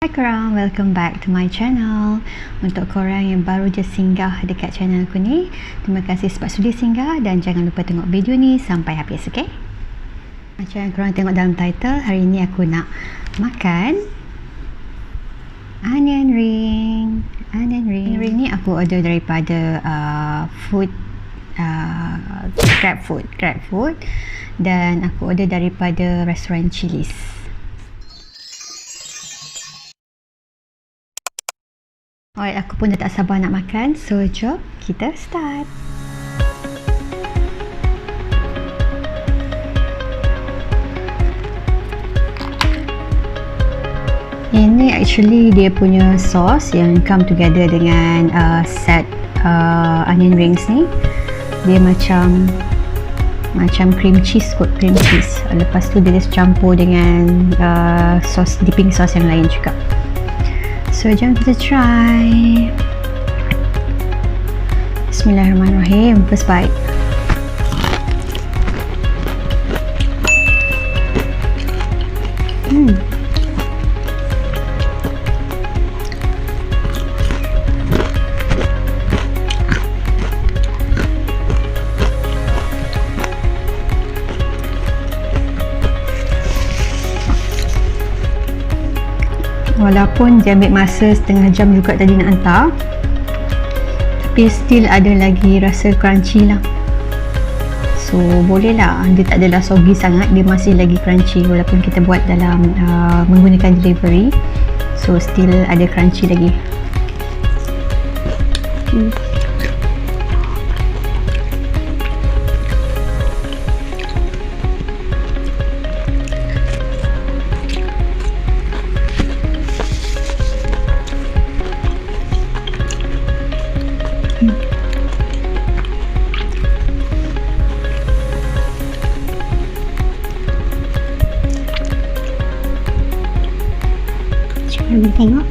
Hai korang, welcome back to my channel. Untuk korang yang baru je singgah dekat channel aku ni, terima kasih sebab sudi singgah dan jangan lupa tengok video ni sampai habis, okay? Macam yang korang tengok dalam title, hari ni aku nak makan onion ring. Onion ring ni aku order daripada grab food dan aku order daripada restoran Chili's. Alright, aku pun dah tak sabar nak makan, so jom kita start. Ini actually dia punya sauce yang come together dengan set onion rings ni. Dia macam cream cheese kot, cream cheese. Lepas tu dia campur dengan dipping sauce yang lain juga. So jom kita try. Bismillahirrahmanirrahim. First bite. Walaupun dia ambil masa setengah jam juga tadi nak hantar, tapi still ada lagi rasa crunchy lah. So boleh lah, dia tak adalah soggy sangat, dia masih lagi crunchy walaupun kita buat dalam menggunakan delivery. So still ada crunchy lagi. Kita tengok.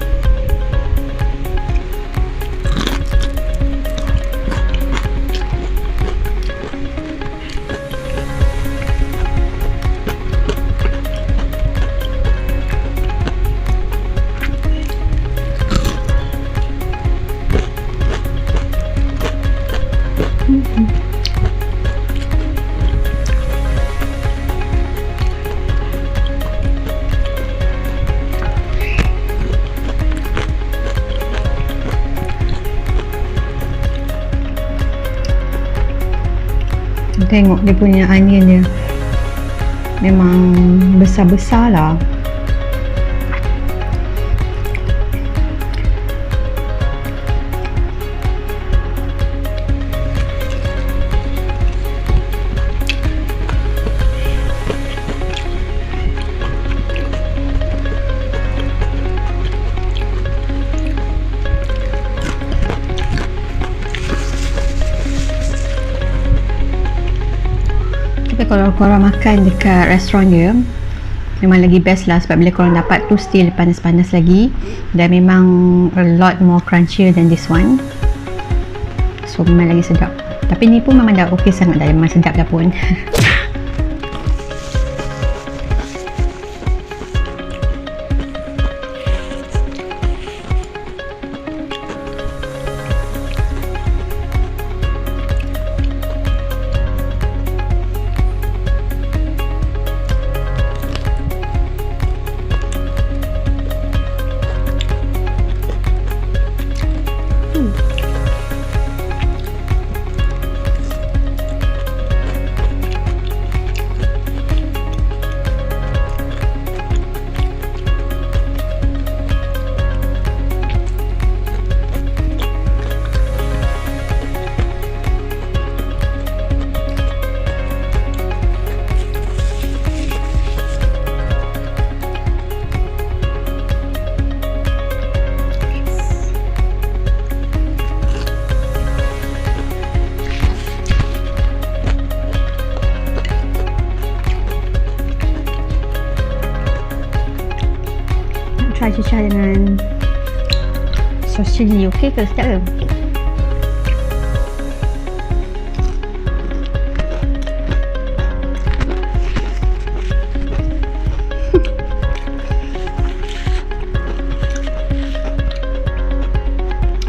Tengok dia punya onion dia memang besar-besar lah. Tapi kalau korang makan dekat restoran dia, memang lagi best lah sebab bila korang dapat tu still panas-panas lagi dan memang a lot more crunchier than this one. So memang lagi sedap. Tapi ni pun memang dah okey sangat dah, memang sedap dah pun. Try cecah dengan sos cili, okey ke? Sedap ke?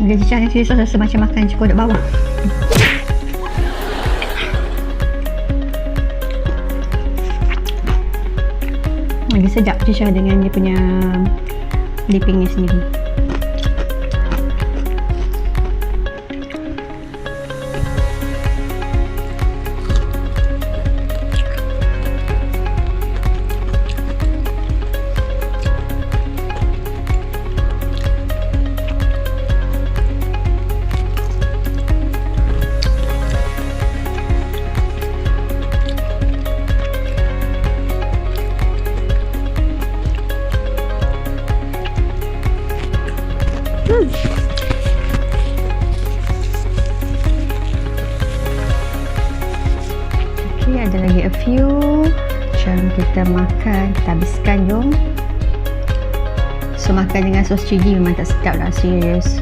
Dia cicah chili sauce rasa macam makan kodok bawang. Lagi sedap cicah dengan dia punya dippingnya sendiri. Okay, ada lagi a few. Jom kita makan, kita habiskan jom. So makan dengan sos cili memang tak sedap lah, serius.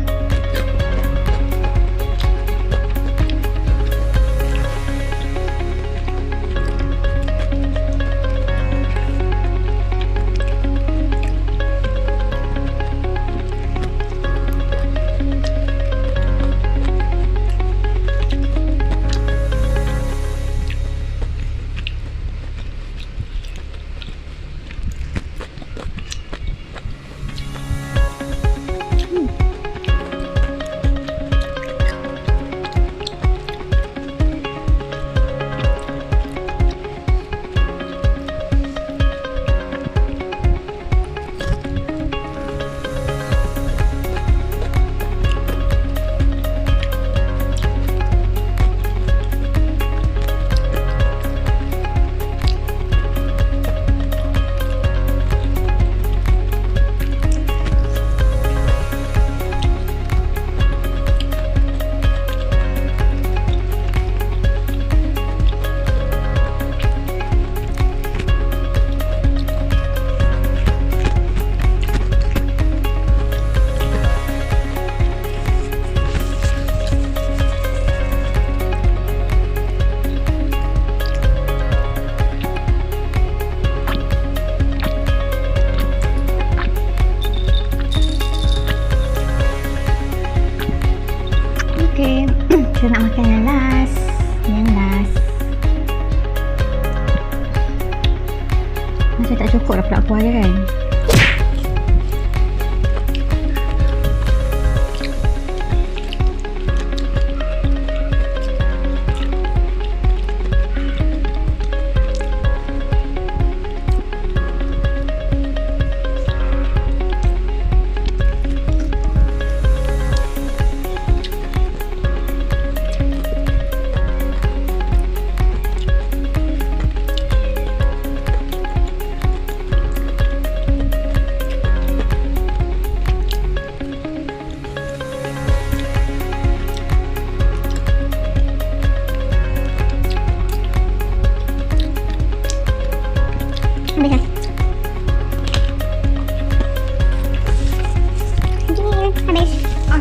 Okay, kita nak makan yang last. Yang last. Macam tak cukup dah pula kuah dia kan.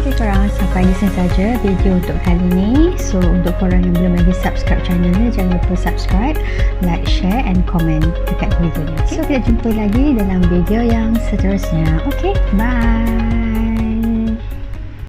Okay korang, sampai di sini saja video untuk kali ini. So untuk korang yang belum lagi subscribe channel ni, jangan lupa subscribe, like, share and comment dekat video ni. So kita jumpa lagi dalam video yang seterusnya. Okay, bye.